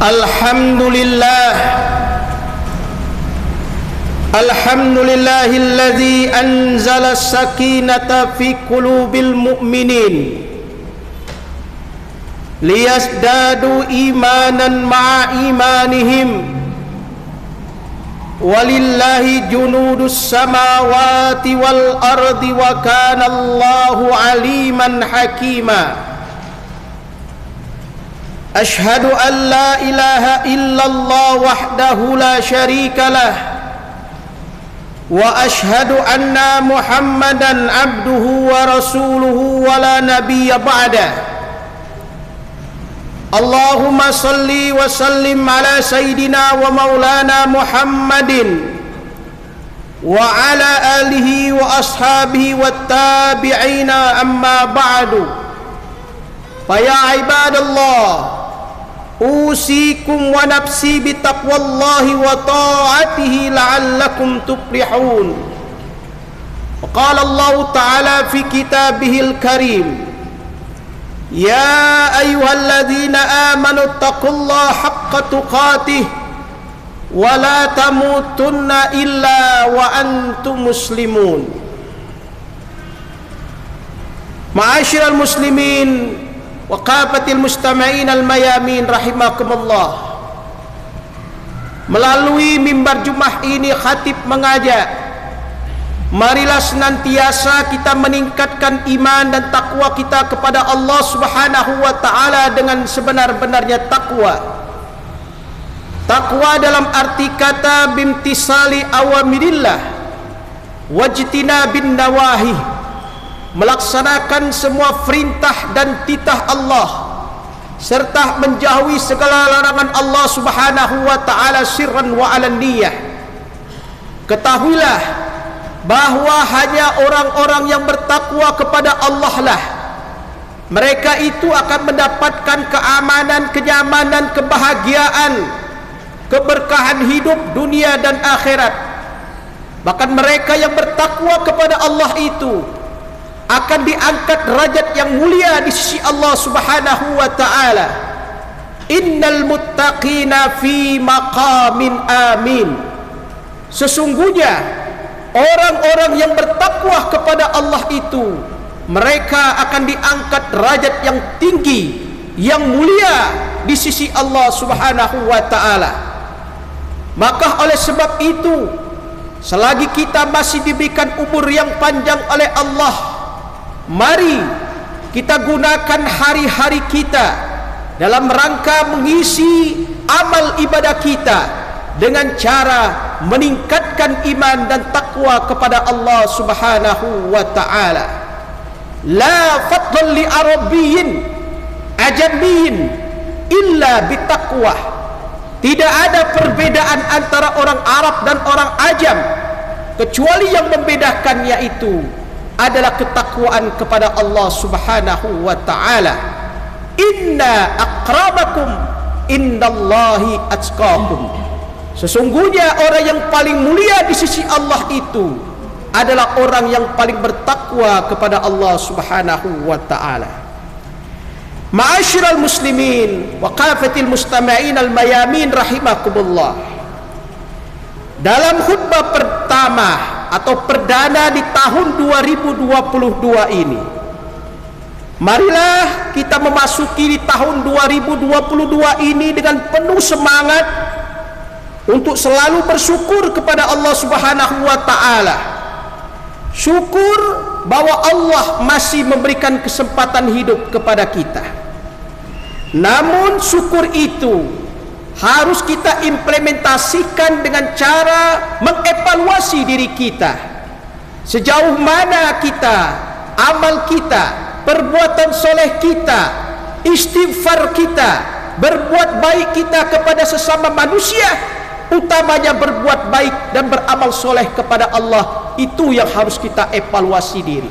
Alhamdulillah, alhamdulillahilladzi anzala as-sakinata fi qulubil mu'minin liyazdadu imanan ma'a imanihim walillahi junudus samawati wal ardi wa kana Allahu aliman hakima. Ashhadu an la ilaha illallah wahdahu la syarika lah wa ashhadu anna Muhammadan abduhu wa rasuluhu wa la nabiyya ba'dah. Allahumma salli wa sallim ala sayyidina wa maulana Muhammadin wa ala alihi wa ashabihi wa tabi'ina amma ba'du. Fa ya ibadallah, usikum wa nafsi bitaqwallahi wa ta'atihi la'allakum tuflihun. Wa qala Allah ta'ala fi kitabihil karim, ya ayyuhalladzina amanu taqullaha haqqa tuqatih wa la tamutunna illa wa antum muslimun. Ma'asyiral muslimin wa qafatil mustami'in al-mayamin rahimakumullah. Melalui mimbar Jumat ini khatib mengajak, marilah senantiasa kita meningkatkan iman dan takwa kita kepada Allah Subhanahu wa taala dengan sebenar-benarnya takwa. Takwa dalam arti kata bimtisali awamirillah wajtinabin nawahi, melaksanakan semua perintah dan titah Allah serta menjauhi segala larangan Allah Subhanahu wa taala sirran wa alaniyah. Ketahuilah bahwa hanya orang-orang yang bertakwa kepada Allah lah mereka itu akan mendapatkan keamanan, kenyamanan, kebahagiaan, keberkahan hidup dunia dan akhirat. Bahkan mereka yang bertakwa kepada Allah itu akan diangkat derajat yang mulia di sisi Allah Subhanahu wa taala. Innal muttaqina fi maqamin amin. Sesungguhnya orang-orang yang bertakwa kepada Allah itu mereka akan diangkat derajat yang tinggi, yang mulia di sisi Allah Subhanahu wa taala. Maka oleh sebab itu, selagi kita masih diberikan umur yang panjang oleh Allah, mari kita gunakan hari-hari kita dalam rangka mengisi amal ibadah kita dengan cara meningkatkan iman dan takwa kepada Allah Subhanahu wa taala. La fadl li arabiyyin ajamiyyin illa bitaqwa. Tidak ada perbedaan antara orang Arab dan orang Ajam kecuali yang membedakan yaitu adalah ketakwaan kepada Allah Subhanahu wa taala. Inna akramakum indallahi atqakum. Sesungguhnya orang yang paling mulia di sisi Allah itu adalah orang yang paling bertakwa kepada Allah Subhanahu wa taala. Ma'asyiral muslimin wa qafatil mustami'in al-mayamin rahimakumullah. Dalam khutbah pertama atau perdana di tahun 2022 ini, marilah kita memasuki di tahun 2022 ini dengan penuh semangat untuk selalu bersyukur kepada Allah Subhanahu wa taala. Syukur bahwa Allah masih memberikan kesempatan hidup kepada kita. Namun syukur itu harus kita implementasikan dengan cara mengevaluasi diri kita. Sejauh mana kita, amal kita, perbuatan soleh kita, istighfar kita, berbuat baik kita kepada sesama manusia, utamanya berbuat baik dan beramal soleh kepada Allah. Itu yang harus kita evaluasi diri.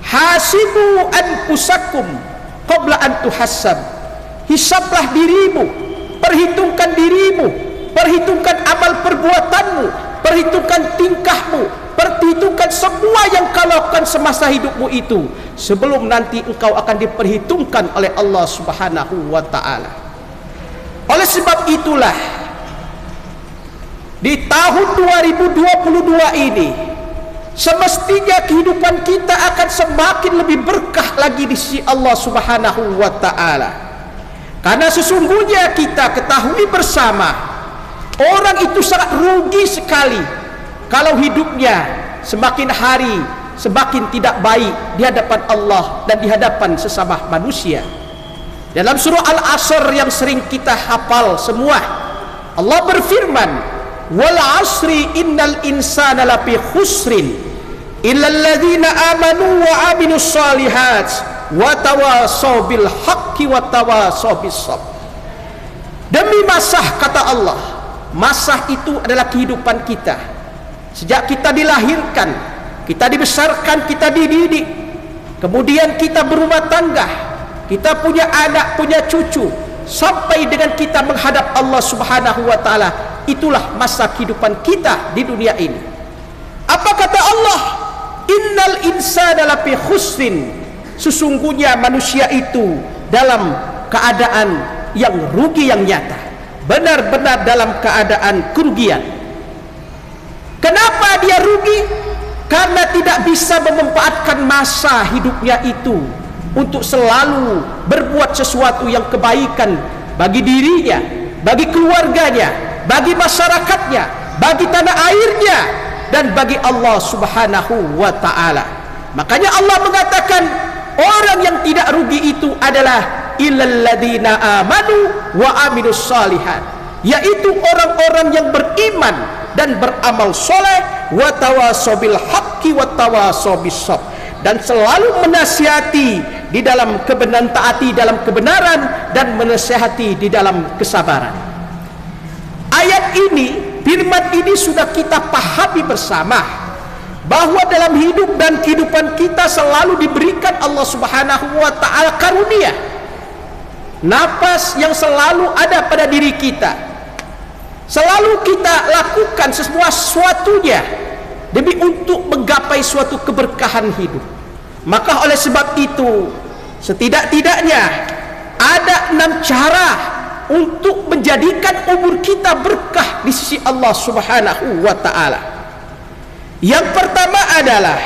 Hasibu anfusakum qabla an tuhassab. Hisablah dirimu, perhitungkan dirimu, perhitungkan amal perbuatanmu, perhitungkan tingkahmu, perhitungkan semua yang kau lakukan semasa hidupmu itu sebelum nanti engkau akan diperhitungkan oleh Allah Subhanahu wa taala. Oleh sebab itulah di tahun 2022 ini semestinya kehidupan kita akan semakin lebih berkah lagi di sisi Allah Subhanahu wa ta'ala. Karena sesungguhnya kita ketahui bersama, orang itu sangat rugi sekali kalau hidupnya semakin hari semakin tidak baik di hadapan Allah dan di hadapan sesama manusia. Dalam surah Al-Asr yang sering kita hafal semua, Allah berfirman, wal asri innal insana lafi khusrin illal ladzina amanu wa amilus solihat wa tawasaw bil haqqi wa tawasaw bis sabr. Demi masah, kata Allah, masah itu adalah kehidupan kita. Sejak kita dilahirkan, kita dibesarkan, kita dididik, kemudian kita berumah tangga, kita punya anak, punya cucu, sampai dengan kita menghadap Allah Subhanahu wa ta'ala. Itulah masa kehidupan kita di dunia ini. Apa kata Allah? Innal insana lafi khusrin. Sesungguhnya manusia itu dalam keadaan yang rugi yang nyata, benar-benar dalam keadaan kerugian. Kenapa dia rugi? Karena tidak bisa memanfaatkan masa hidupnya itu untuk selalu berbuat sesuatu yang kebaikan bagi dirinya, bagi keluarganya, bagi masyarakatnya, bagi tanah airnya, dan bagi Allah Subhanahu wa ta'ala. Makanya Allah mengatakan orang yang tidak rugi itu adalah illal ladzina amanu wa amilus shalihat, yaitu orang-orang yang beriman dan beramal soleh, wa tawasaw bil haqqi wa tawasaw bis sabr, dan selalu menasihati di dalam kebenaran, taati dalam kebenaran, dan menasihati di dalam kesabaran. Ayat ini, firman ini sudah kita pahami bersama, bahwa dalam hidup dan kehidupan kita selalu diberikan Allah Subhanahu wa ta'ala karunia, napas yang selalu ada pada diri kita. Selalu kita lakukan sesuatunya demi untuk menggapai suatu keberkahan hidup. Maka oleh sebab itu, setidak-tidaknya ada 6 cara untuk menjadikan umur kita berkah di sisi Allah Subhanahu wa ta'ala. Yang pertama adalah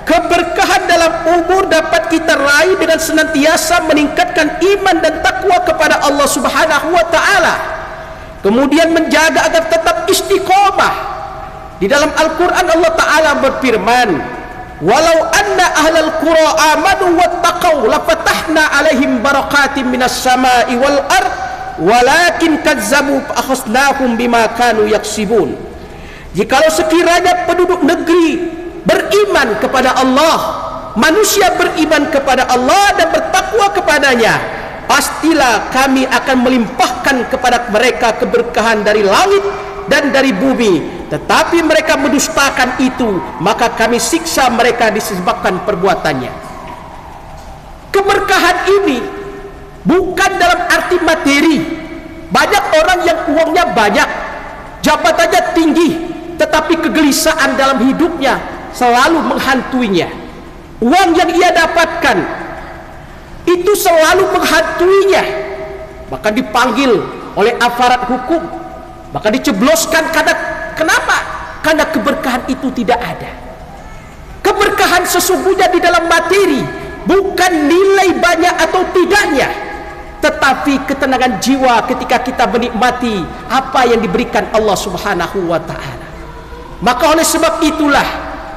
keberkahan dalam umur dapat kita raih dengan senantiasa meningkatkan iman dan takwa kepada Allah Subhanahu wa ta'ala, kemudian menjaga agar tetap istiqomah. Di dalam Al-Quran Allah Ta'ala berfirman, walau anna ahlal qura amanu wattaqau lafatahna alaihim barakatim minas samai wal ard walakin kazzabu fa'akhadnahum bima kanu yaksibun. Jikalau sekiranya penduduk negeri beriman kepada Allah, manusia beriman kepada Allah dan bertakwa kepadanya, pastilah kami akan melimpahkan kepada mereka keberkahan dari langit dan dari bumi. Tetapi mereka mendustakan itu, maka kami siksa mereka disebabkan perbuatannya. Keberkahan ini bukan dalam arti materi. Banyak orang yang uangnya banyak, jabatannya tinggi, tetapi kegelisahan dalam hidupnya selalu menghantuinya. Uang yang ia dapatkan itu selalu menghantuinya, maka dipanggil oleh aparat hukum, maka dicebloskan. Kenapa? Karena keberkahan itu tidak ada. Keberkahan sesungguhnya di dalam materi bukan nilai banyak atau tidaknya, tetapi ketenangan jiwa ketika kita menikmati apa yang diberikan Allah Subhanahu wa ta'ala. Maka oleh sebab itulah,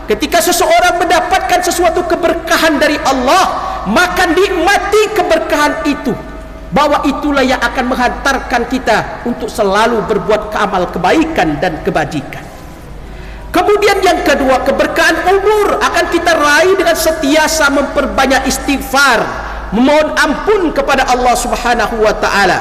ketika seseorang mendapatkan sesuatu keberkahan dari Allah, maka nikmati keberkahan itu, bahwa itulah yang akan menghantarkan kita untuk selalu berbuat amal kebaikan dan kebajikan. Kemudian yang kedua, keberkahan umur akan kita raih dengan sentiasa memperbanyak istighfar, memohon ampun kepada Allah Subhanahu wa ta'ala.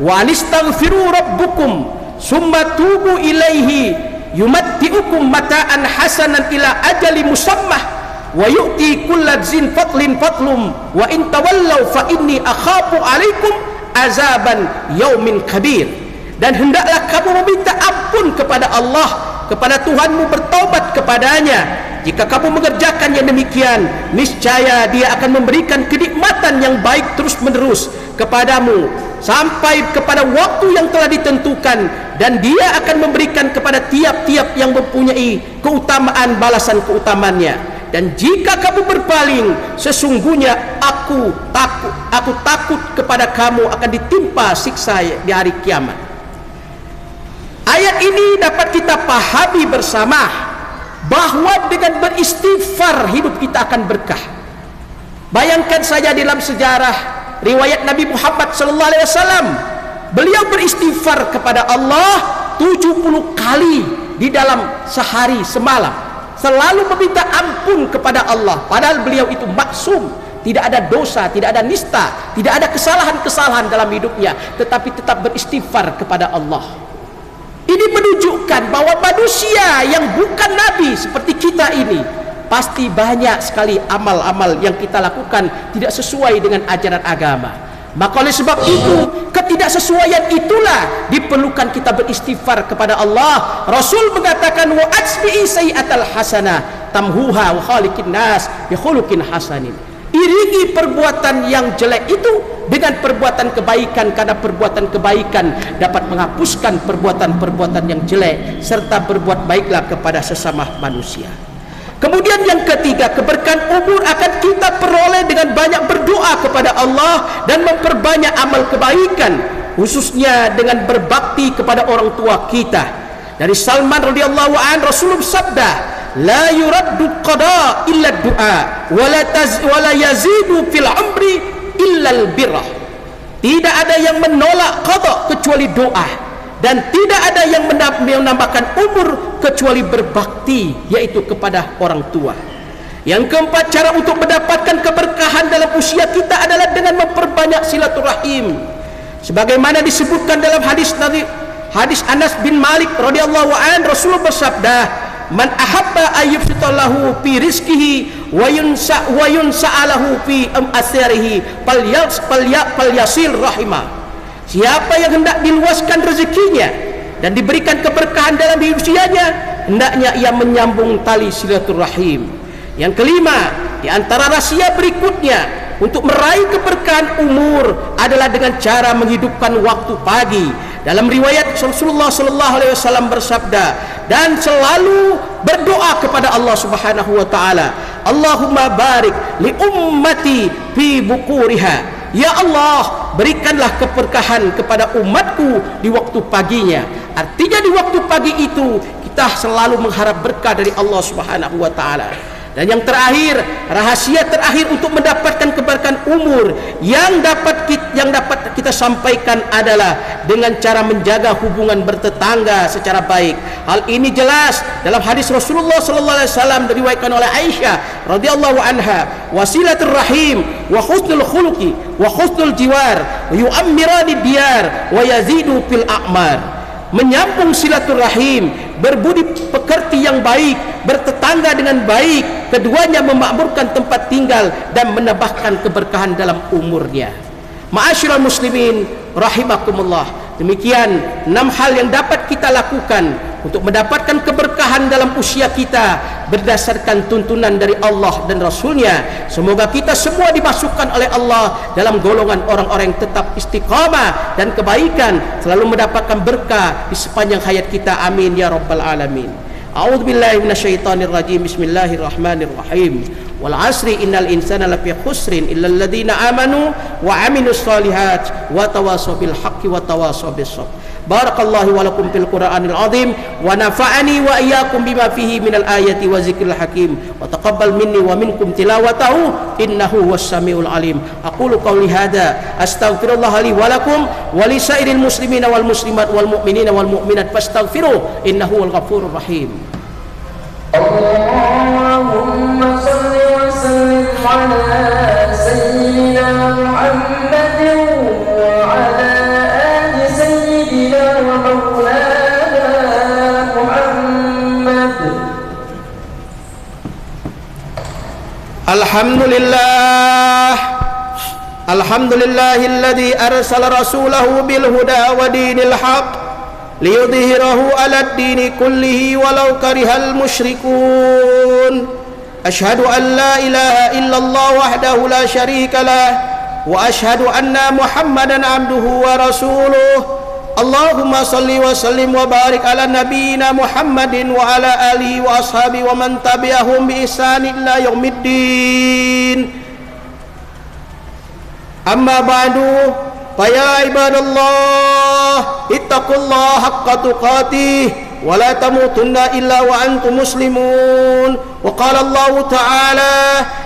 Wa anistaghfiru rabbukum summa tubu ilaihi yumatti'ukum mata'an hasanan ila ajali musammah wa yu'ti kulla dzin fadlin fadlum wa in tawallaw fa inni akhafu alaikum azaban yaumin kabir. Dan hendaklah kamu meminta ampun kepada Allah, kepada Tuhanmu, bertaubat kepadanya. Jika kamu mengerjakan yang demikian, niscaya Dia akan memberikan kenikmatan yang baik terus menerus kepadamu, sampai kepada waktu yang telah ditentukan, dan dia akan memberikan kepada tiap-tiap yang mempunyai keutamaan balasan keutamaannya. Dan jika kamu berpaling, sesungguhnya aku takut kepada kamu akan ditimpa siksa di hari kiamat. Ayat ini dapat kita pahami bersama bahwa dengan beristighfar hidup kita akan berkah. Bayangkan saja dalam sejarah riwayat Nabi Muhammad sallallahu alaihi wasallam, beliau beristighfar kepada Allah 70 kali di dalam sehari semalam, selalu meminta ampun kepada Allah, padahal beliau itu maksum, tidak ada dosa, tidak ada nista, tidak ada kesalahan-kesalahan dalam hidupnya, tetapi tetap beristighfar kepada Allah. Ini menunjukkan bahwa manusia yang bukan nabi seperti kita ini pasti banyak sekali amal-amal yang kita lakukan tidak sesuai dengan ajaran agama. Maka oleh sebab itu, ketidaksesuaian itulah diperlukan kita beristighfar kepada Allah. Rasul mengatakan, wa asbi'i sayyi'atal hasanah tamhuha wa khaliqin nas bi khuluqin hasanin. Iringi perbuatan yang jelek itu dengan perbuatan kebaikan, karena perbuatan kebaikan dapat menghapuskan perbuatan-perbuatan yang jelek, serta berbuat baiklah kepada sesama manusia. Kemudian yang ketiga, keberkahan umur akan kita peroleh dengan banyak berdoa kepada Allah dan memperbanyak amal kebaikan, khususnya dengan berbakti kepada orang tua kita. Dari Salman radhiyallahu an, Rasulullah sabda, la yuraddu qada illa du'a wa la yazidu fil umri illa al birrah. Tidak ada yang menolak qada kecuali doa, dan tidak ada yang menambahkan umur kecuali berbakti, yaitu kepada orang tua. Yang keempat, cara untuk mendapatkan keberkahan dalam usia kita adalah dengan memperbanyak silaturahim. Sebagaimana disebutkan dalam hadis Anas bin Malik radhiyallahu an, Rasulullah bersabda, man ahabba ayyubsitallahu fi rizqihi wa yunsa'alahu fi asarihi falyasil rahimah. Siapa yang hendak diluaskan rezekinya dan diberikan keberkahan dalam usianya, hendaknya ia menyambung tali silaturahim. Yang kelima, di antara rahasia berikutnya untuk meraih keberkahan umur adalah dengan cara menghidupkan waktu pagi. Dalam riwayat Rasulullah sallallahu alaihi wasallam bersabda, dan selalu berdoa kepada Allah Subhanahu wa taala, Allahumma barik li ummati fi bukuriha. Ya Allah, berikanlah keberkahan kepada umatku di waktu paginya. Artinya di waktu pagi itu kita selalu mengharap berkah dari Allah Subhanahu wa taala. Dan yang terakhir, rahasia terakhir untuk mendapatkan keberkahan umur yang dapat kita sampaikan adalah dengan cara menjaga hubungan bertetangga secara baik. Hal ini jelas dalam hadis Rasulullah sallallahu alaihi wasallam diriwayatkan oleh Aisyah radhiyallahu anha, wasilatur rahim wa husnul khuluqi wa husnul jiwar wa yu'ammirani diyar wa yazidu fil a'mar. Menyambung silaturahim, berbudi pekerti yang baik, bertetangga dengan baik, keduanya memakmurkan tempat tinggal dan menambahkan keberkahan dalam umurnya. Ma'asyiral muslimin rahimakumullah, demikian 6 hal yang dapat kita lakukan untuk mendapatkan keberkahan dalam usia kita berdasarkan tuntunan dari Allah dan Rasulnya. Semoga kita semua dimasukkan oleh Allah dalam golongan orang-orang yang tetap istiqamah dan kebaikan, selalu mendapatkan berkah di sepanjang hayat kita. Amin ya rabbal alamin. A'udzubillahi minasyaitonir rajim. Bismillahirrahmanirrahim. Wal 'asri innal insana lafi khusrin illal ladzina amanu wa 'amilus shalihat wa tawassaw bil haqqi wa tawassaw bis sabr. Barakallahu wa lakum fil Qur'anil azim wa nafa'ani wa iyyakum bima fihi minal ayati wa zikril hakim wa taqabbal minni wa minkum tilawatahu innahu was-sami'ul alim. Aqulu qawli hadza astaghfirullah li wa lakum wa li sairil muslimina wal muslimat wal mu'minina wal mu'minat fastaghfiruh innahu wal ghafurur rahim. Allahumma shalli wa sallim ala sayyidina Muhammadin wa ala Alhamdulillahilladzi arsala rasulahu bil huda wa dinil haq liyudhhirahu 'alad dini kullihi walau karihal musyrikun. Asyhadu an la ilaha illallah wahdahu la syarika lah وأشهد أن محمدا عبده ورسوله اللهم صل وسلم وبارك على نبينا محمد وعلى آله وأصحابه ومن تبعهم بإحسان إلى يوم الدين أما بعد فيا عباد الله اتقوا الله حق تقاته ولا تموتن إلا وأنتم مسلمون وقال الله تعالى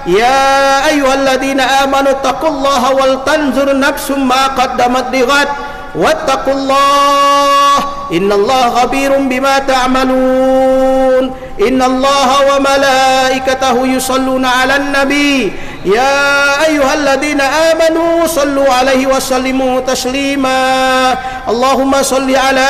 يا أيها الذين آمنوا اتقوا الله ولتنظر نفس ما قدمت لغد واتقوا الله إن الله خبير بما تعملون إن الله وملائكته يصلون على النبي يا أيها الذين آمنوا صلوا عليه وسلموا تسليما اللهم صل على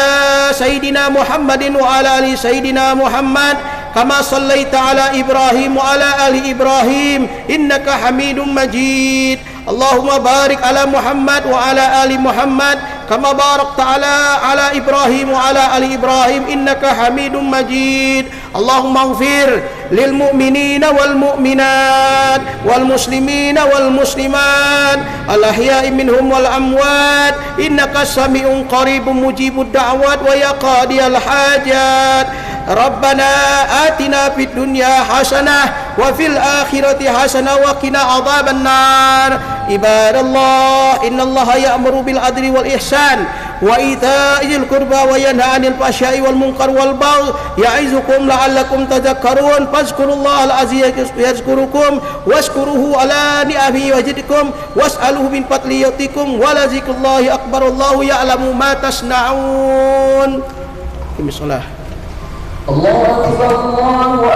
سيدنا محمد وعلى آل سيدنا محمد كما صليت على إبراهيم وعلى آل إبراهيم إنك حميد مجيد اللهم بارك على محمد وعلى آل محمد كما باركت على إبراهيم وعلى آل إبراهيم إنك حميد مجيد اللهم اغفر للمؤمنين والمؤمنات والمسلمين والمسلمات الأحياء منهم والأموات إنك سميع قريب مجيب الدعوات ويا قاضي الحاجات ربنا آتنا في الدنيا حسنة وفي الآخرة حسنة وقنا عذاب النار عباد الله إن الله يأمر بالعدل والإحسان وإيتاء ذي القربى وينهى عن الفحشاء والمنكر والبغي يعظكم لعلكم تذكرون فاذكروا الله العظيم يذكركم واشكروه على نعمه يزدكم واسألوه من فضله يؤتكم ولذكر الله أكبر الله يعلم ما تصنعون. الله أكبر الله